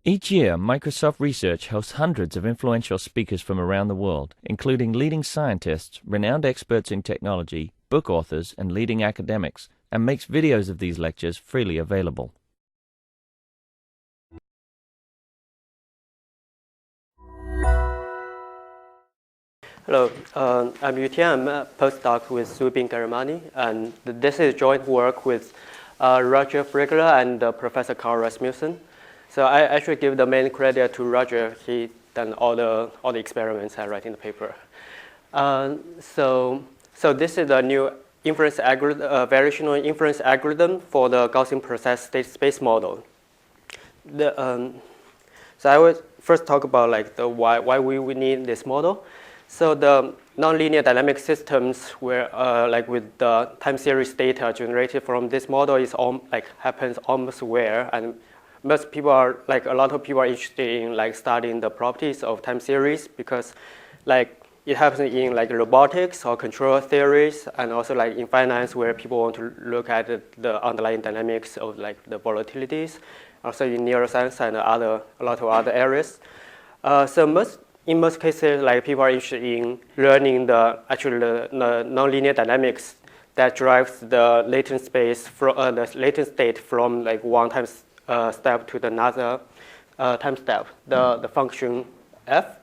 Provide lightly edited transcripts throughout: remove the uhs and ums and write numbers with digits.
Each year, Microsoft Research hosts hundreds of influential speakers from around the world, including leading scientists, renowned experts in technology, book authors, and leading academics, and makes videos of these lectures freely available. Hello, I'm Yutian. I'm a postdoc with Zubin Garamani, and this is joint work with Roger Frigler and Professor Carl Rasmussen. So I should give the main credit to Roger. He done all the experiments I write in the paper. So this is a new inference algorithm, variational inference algorithm for the Gaussian process state space model. So I will first talk about like the why we need this model. So the nonlinear dynamic systems where like with the time series data generated from this model is happens almost where, and most people are like a lot of people are interested in like studying the properties of time series because like it happens in like robotics or control theories, and also like in finance where people want to look at the underlying dynamics of like the volatilities, also in neuroscience and a lot of other areas. In most cases, like people are interested in learning the nonlinear dynamics that drives the latent space from the latent state from like one time step to another time step, the function f.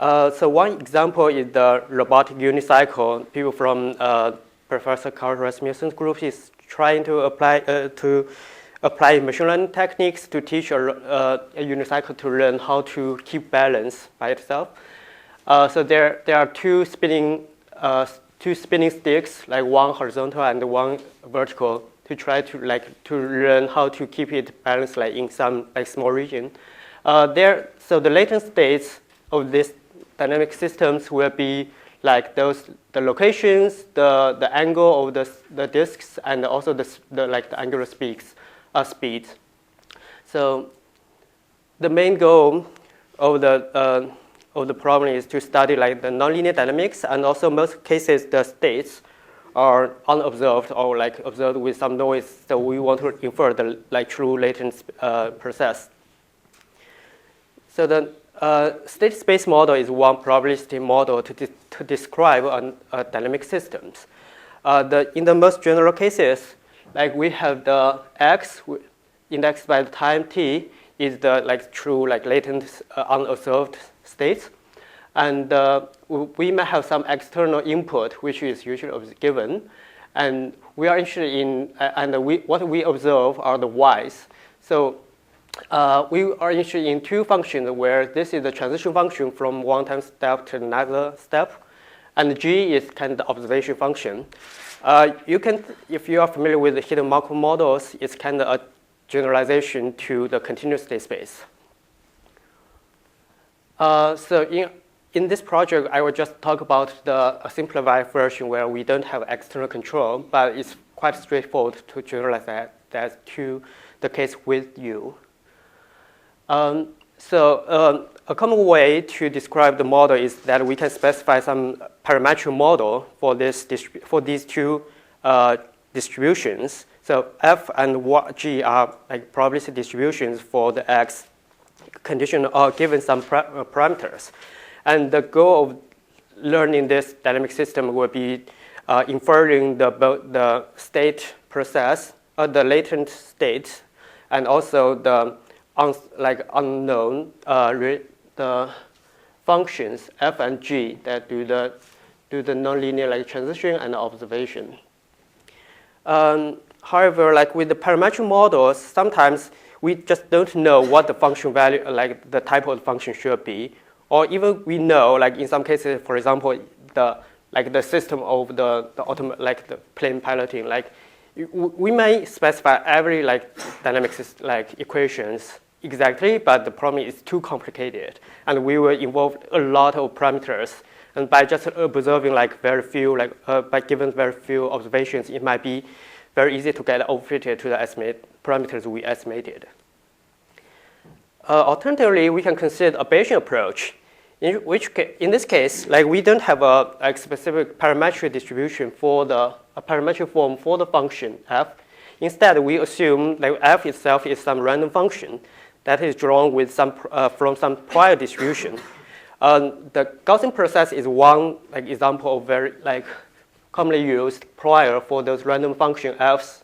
So one example is the robotic unicycle. People from Professor Carl Rasmussen's group is trying to apply machine learning techniques to teach a unicycle to learn how to keep balance by itself. So there are two spinning sticks, like one horizontal and one vertical, to try to learn how to keep it balanced like in some like small region. So the latent states of these dynamic systems will be like the locations, the angle of the disks, and also the angular speed. So the main goal of the problem is to study like the nonlinear dynamics, and also most cases the states are unobserved or like observed with some noise. So we want to infer the like true latent process. So the state space model is one probabilistic model to describe dynamic systems. In the most general cases, like we have the x indexed by the time t is the like true like latent unobserved states, and we might have some external input which is usually given, and we are interested in what we observe are the y's. So we are interested in two functions where this is the transition function from one time step to another step, and g is kind of the observation function. If you are familiar with the hidden Markov models, it's kind of a generalization to the continuous state space. So in this project, I will just talk about a simplified version where we don't have external control, but it's quite straightforward to generalize that to the case with U. A common way to describe the model is that we can specify some parametric model for these two distributions. So f and g are like probabilistic distributions for the x condition or given some parameters. And the goal of learning this dynamic system will be inferring the state process, the latent state, and also the unknown the functions f and g that do the nonlinear like transition and observation. However, like with the parametric models, sometimes we just don't know what the function value, like the type of the function should be, or even we know, like in some cases, for example, the system of the plane piloting, like we may specify every like dynamic like equations exactly, but the problem is too complicated, and we will involve a lot of parameters. And by just observing like very few, by given very few observations, it might be very easy to get overfitted to the estimate parameters we estimated. Alternatively, we can consider a Bayesian approach, in this case, like we don't have a specific parametric distribution for a parametric form for the function f. Instead, we assume like f itself is some random function that is drawn with some from some prior distribution. The Gaussian process is one example of very commonly used prior for those random function f's.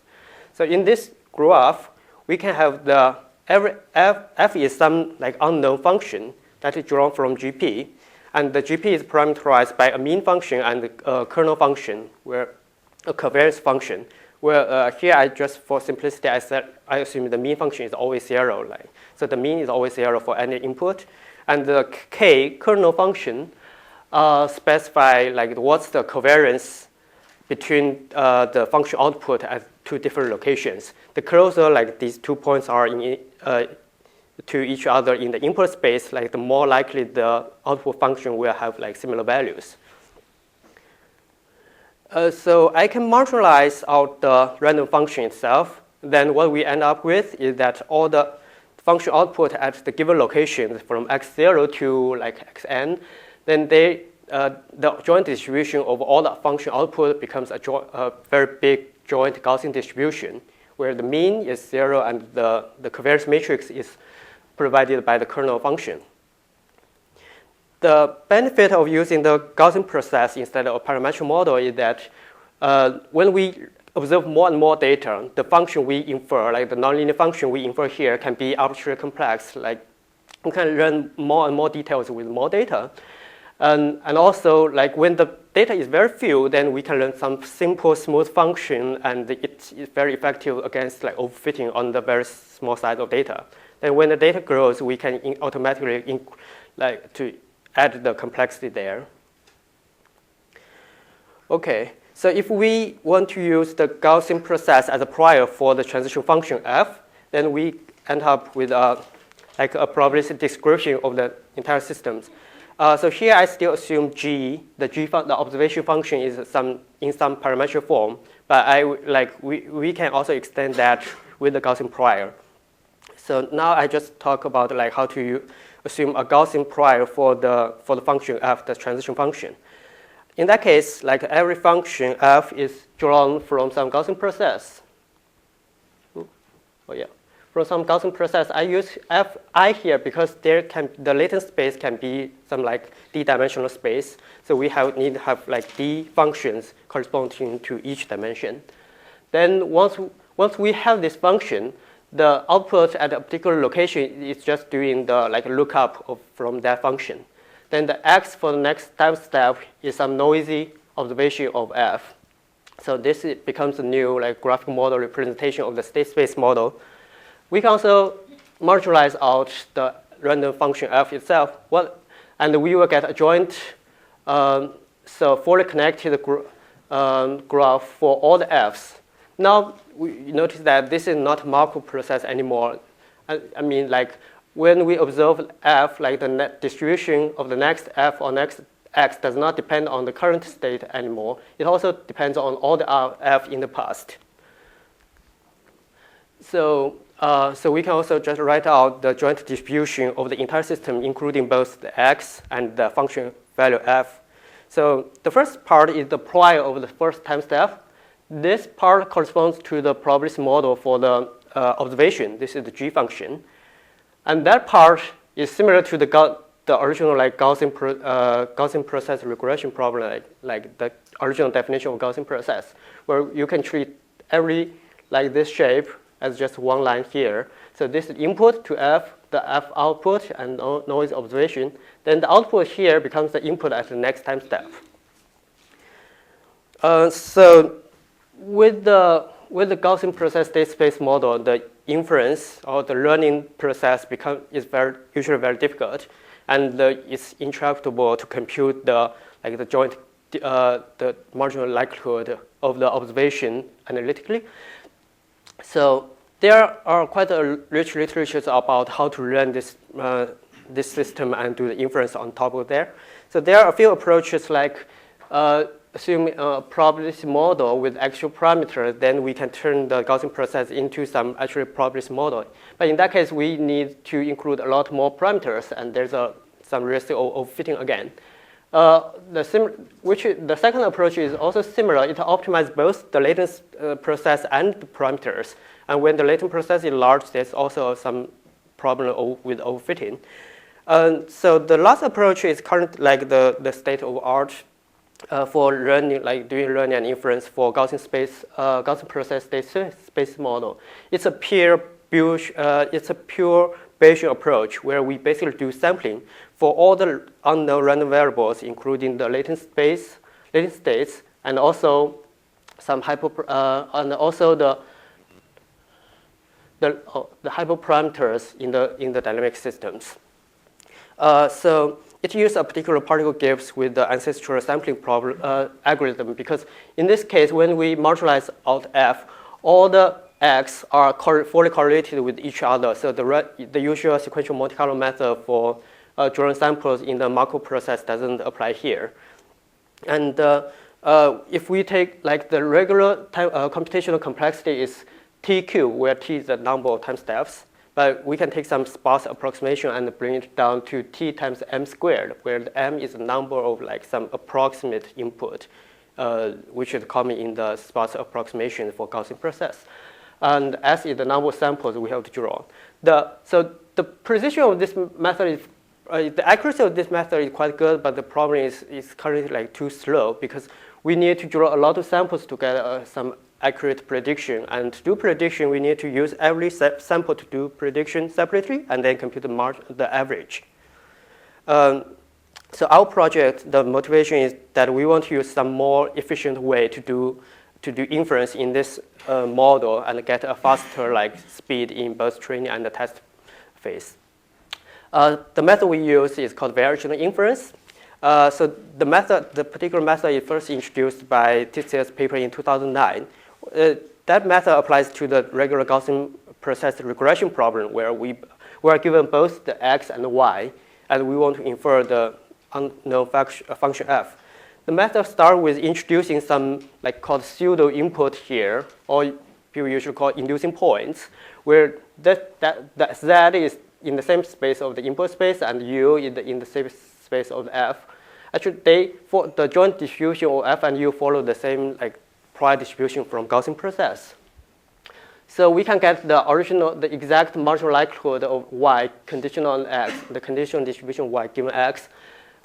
So in this graph, we can have the every f is some unknown function that is drawn from GP, and the GP is parameterized by a mean function and a kernel function, where a covariance function. Where here I just for simplicity I assume the mean function is always 0, so the mean is always 0 for any input, and the k kernel function specify what's the covariance between the function output at two different locations. The closer these 2 points are to each other in the input space, the more likely the output function will have similar values. So I can marginalize out the random function itself. Then what we end up with is that all the function output at the given location from x0 to xn, then the joint distribution of all the function output becomes a very big joint Gaussian distribution, where the mean is 0 and the covariance matrix is provided by the kernel function. The benefit of using the Gaussian process instead of a parametric model is that when we observe more and more data, the function we infer, the nonlinear function we infer here, can be arbitrarily complex. We can learn more and more details with more data. And also, when the data is very few, then we can learn some simple, smooth function, and it is very effective against overfitting on the very small size of data. Then when the data grows, we can automatically to add the complexity there. Okay, so if we want to use the Gaussian process as a prior for the transition function f, then we end up with a probabilistic description of the entire systems. So here I still assume g, the observation function is in some parametric form, but we can also extend that with the Gaussian prior. So now I just talk about how to assume a Gaussian prior for the function f, the transition function. In that case, every function f is drawn from some Gaussian process. From some Gaussian process, I use fi here because the latent space can be some d-dimensional space. So we need to have d functions corresponding to each dimension. Then once we have this function, the output at a particular location is just doing the lookup from that function. Then the x for the next time step is some noisy observation of f. So this becomes a new graphical model representation of the state space model. We can also marginalize out the random function f itself, and we will get a joint, so fully connected graph for all the f's. Now we notice that this is not a Markov process anymore. I mean, when we observe f, the net distribution of the next f or next x does not depend on the current state anymore. It also depends on all the f in the past. So we can also just write out the joint distribution of the entire system, including both the x and the function value f. So the first part is the prior of the first time step. This part corresponds to the probabilistic model for the observation. This is the g function. And that part is similar to the original Gaussian process regression problem, the original definition of Gaussian process, where you can treat every this shape as just one line here. So this is input to f, the f output, and noise observation. Then the output here becomes the input at the next time step. So with the Gaussian process state space model, the inference or the learning process is usually very difficult, and it's intractable to compute the joint the marginal likelihood of the observation analytically. So there are quite a rich literature about how to learn this system and do the inference on top of there. So there are a few approaches assuming a probabilistic model with actual parameters, then we can turn the Gaussian process into some actual probabilistic model. But in that case, we need to include a lot more parameters, and there's some risk of overfitting again. The second approach is also similar. It optimizes both the latent process and the parameters. And when the latent process is large, there's also some problem with overfitting. So the last approach is current, like the state of art for learning, like doing learning and inference for Gaussian process state space model. It's a pure Bayesian approach where we basically do sampling for all the unknown random variables, including the latent states, and also some and also the hyperparameters in the dynamic systems. So it uses a particular particle gives with the ancestral sampling problem, algorithm, because in this case, when we marginalize out F, all the X are fully correlated with each other. So the usual sequential Monte Carlo method for drawing samples in the Markov process doesn't apply here. And if we take like the regular time, computational complexity is TQ, where T is the number of time steps, but we can take some sparse approximation and bring it down to T times M squared, where the M is the number of like some approximate input, which is common in the sparse approximation for Gaussian process. And S is the number of samples we have to draw. So the precision of this method is, the accuracy of this method is quite good, but the problem is currently like too slow because we need to draw a lot of samples to get some accurate prediction. And to do prediction, we need to use every sample to do prediction separately and then compute the average. So our project, the motivation is that we want to use some more efficient way to do inference in this model and get a faster speed in both training and the test phase. The method we use is called variational inference. So the particular method is first introduced by TCS paper in 2009. That method applies to the regular Gaussian process regression problem where we are given both the x and the y, and we want to infer the unknown function f. The method starts with introducing some called pseudo input here, or people usually call inducing points, where that z is in the same space of the input space and u is in the same space of the f. Actually, for the joint distribution of f and u follow the same prior distribution from Gaussian process. So we can get the exact marginal likelihood of y conditional on x, the conditional distribution of y given x,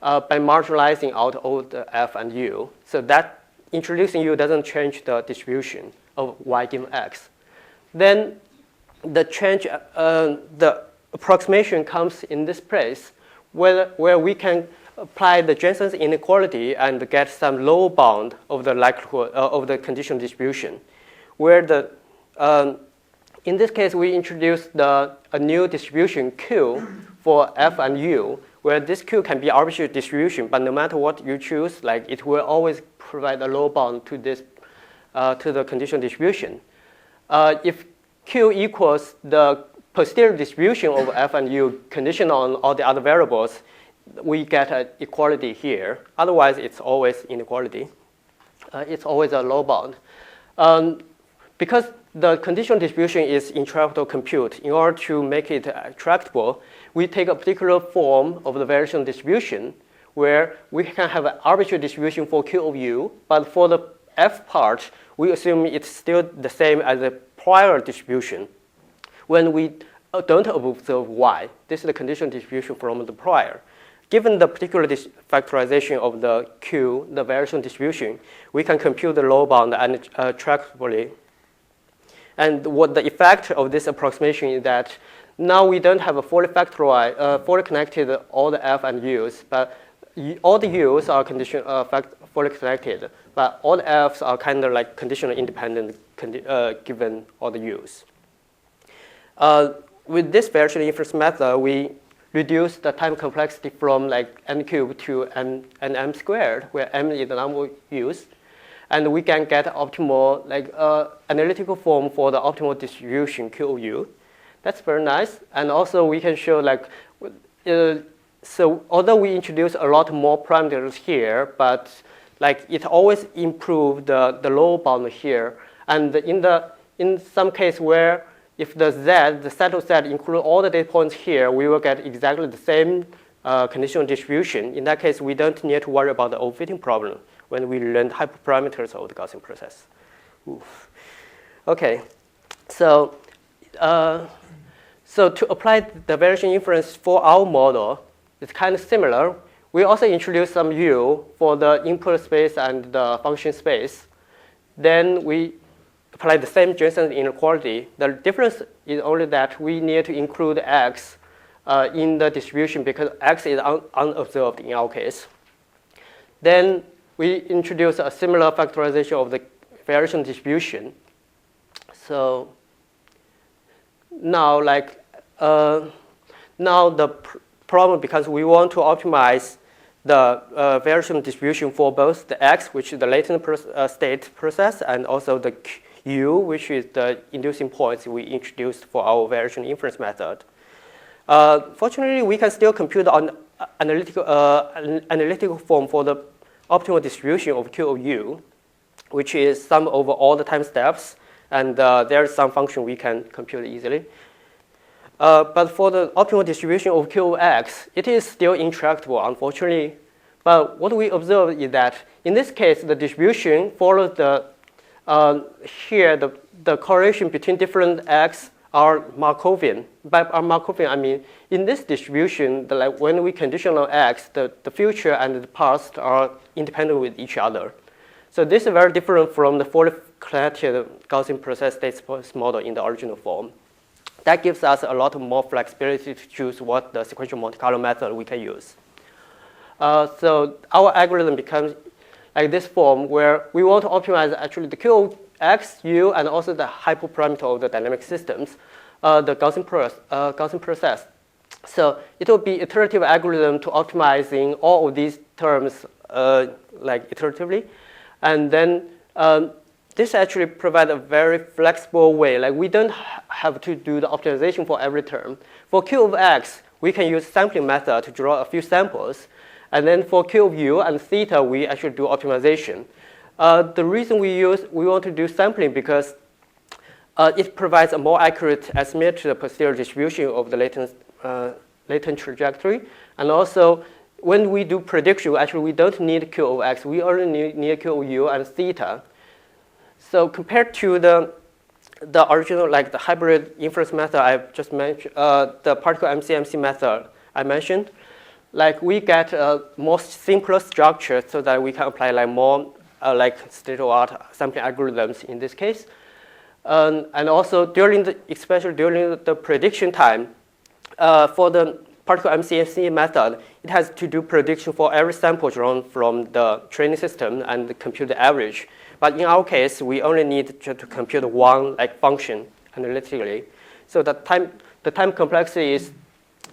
by marginalizing out all the f and u. So that introducing u doesn't change the distribution of y given x. Then the change, the approximation comes in this place where we can apply the Jensen's inequality and get some lower bound of the likelihood of the conditional distribution, where in this case we introduce a new distribution Q for f and u, where this Q can be arbitrary distribution, but no matter what you choose, it will always provide a lower bound to this to the conditional distribution. If Q equals the posterior distribution of f and u conditional on all the other variables, we get an equality here. Otherwise, it's always inequality. It's always a low bound. Because the conditional distribution is intractable compute, in order to make it tractable, we take a particular form of the variational distribution where we can have an arbitrary distribution for Q of u, but for the f part, we assume it's still the same as the prior distribution. When we don't observe y, this is the conditional distribution from the prior. Given the particular factorization of the Q, the variational distribution, we can compute the low bound and tractably. And what the effect of this approximation is that now we don't have a fully connected all the f and u's, but all the u's are fully connected, but all the f's are kind of conditionally independent given all the u's. With this variational inference method, we reduce the time complexity from n cubed to m squared, where m is the number used, and we can get optimal analytical form for the optimal distribution Q of u. That's very nice, and also we can show so although we introduce a lot more parameters here, but it always improves the lower bound here, and in some case where if the set of z include all the data points here, we will get exactly the same conditional distribution. In that case, we don't need to worry about the overfitting problem when we learn hyperparameters of the Gaussian process. Oof. Okay, so to apply the variation inference for our model, it's kind of similar. We also introduce some U for the input space and the function space. Then we apply the same Jensen inequality. The difference is only that we need to include X in the distribution because X is unobserved in our case. Then we introduce a similar factorization of the variation distribution. So now, now the problem, because we want to optimize the variation distribution for both the X, which is the latent state process, and also the U, which is the inducing points we introduced for our variation inference method. Fortunately, we can still compute on analytical form for the optimal distribution of Q of U, which is sum over all the time steps, and there is some function we can compute easily. But for the optimal distribution of Q of X, it is still intractable, unfortunately. But what we observe is that in this case, the distribution follows the here the correlation between different X are Markovian. By Markovian, I mean in this distribution, when we conditional X, the future and the past are independent with each other. So this is very different from the fully collected Gaussian process state space model in the original form. That gives us a lot more flexibility to choose what the sequential Monte Carlo method we can use. So our algorithm becomes like this form where we want to optimize actually the Q of X, U, and also the hyperparameter of the dynamic systems, the Gaussian process. So it will be iterative algorithm to optimizing all of these terms iteratively. And then this actually provides a very flexible way. Like we don't have to do the optimization for every term. For Q of X, we can use sampling method to draw a few samples. And then for Q of U and theta, we actually do optimization. The reason we want to do sampling because it provides a more accurate estimate to the posterior distribution of the latent trajectory. And also, when we do prediction, actually we don't need Q of X. We only need Q of U and theta. So compared to the original, like the hybrid inference method I just mentioned, the particle MCMC method I mentioned, like we get a more simpler structure so that we can apply like more state-of-the-art sampling algorithms in this case. And also especially during the prediction time, for the particle MCMC method, it has to do prediction for every sample drawn from the training system and compute the average. But in our case, we only need to compute one function analytically. So the time complexity is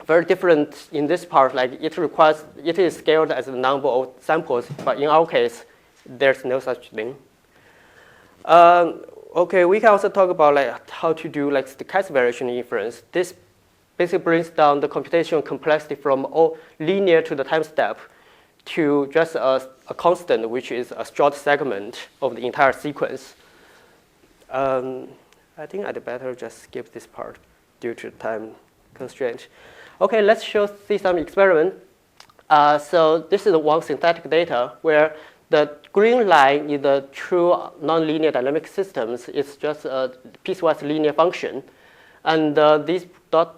very different in this part. Like it is scaled as the number of samples, but in our case, there's no such thing. Okay, we can also talk about how to do stochastic variation inference. This basically brings down the computational complexity from all linear to the time step to just a constant, which is a short segment of the entire sequence. I think I'd better just skip this part due to time constraint. Okay, let's see some experiment. So this is one synthetic data where the green line is the true nonlinear dynamic systems. It's just a piecewise linear function. And these dot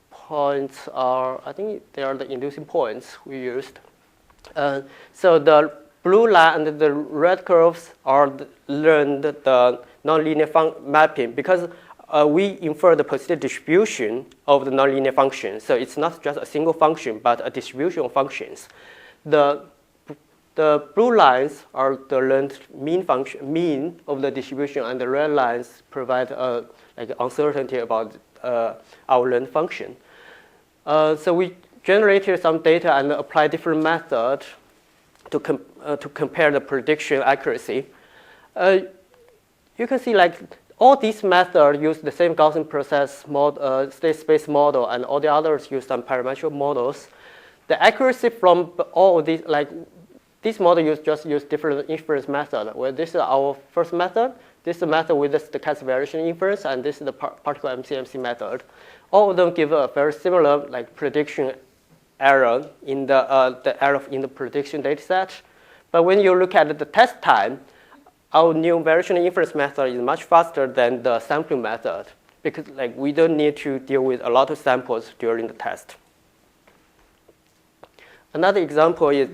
points are, I think they are the inducing points we used. So the blue line and the red curves are learned the nonlinear mapping because we infer the posterior distribution of the nonlinear function. So it's not just a single function, but a distribution of functions. The blue lines are the learned mean of the distribution, and the red lines provide uncertainty about our learned function. So we generated some data and applied different methods to compare the prediction accuracy. You can see all these methods use the same Gaussian process state space model, and all the others use some parametric models. The accuracy from all of these, this model just use different inference method. Where this is our first method. This is the method with the stochastic variation inference, and this is the particle MCMC method. All of them give a very similar prediction error in the error in the prediction data set. But when you look at the test time, our new variational inference method is much faster than the sampling method because like we don't need to deal with a lot of samples during the test. Another example is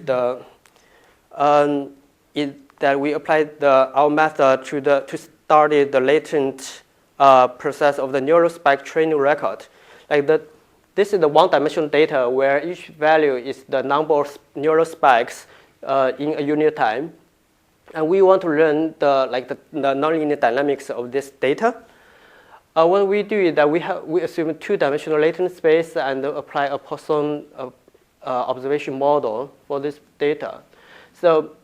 that we applied our method to study the latent process of the neural spike training record. Like this is the one-dimensional data where each value is the number of neural spikes in a unit time. And we want to learn the nonlinear dynamics of this data. What we do is that we assume two-dimensional latent space and apply a Poisson observation model for this data. So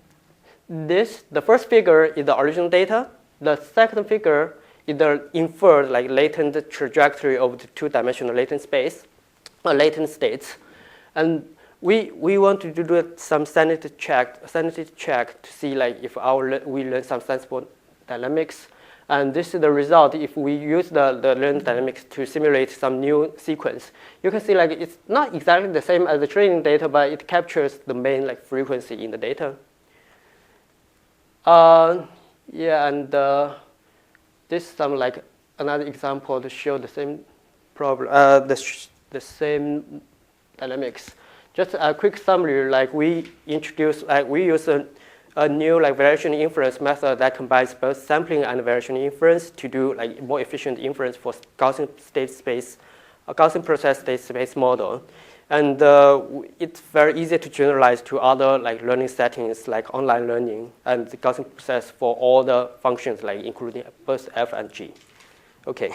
the first figure is the original data. The second figure is the inferred latent trajectory of the two-dimensional latent space, latent states. And we want to do some sanity check to see if we learn some sensible dynamics. And this is the result if we use the learned dynamics to simulate some new sequence. You can see it's not exactly the same as the training data, but it captures the main frequency in the data. Yeah, and this is some another example to show the same problem, the same dynamics. Just a quick summary, we use a new variational inference method that combines both sampling and variational inference to do more efficient inference for Gaussian process state space model. And it's very easy to generalize to other learning settings like online learning and the Gaussian process for all the functions including both f and g. Okay.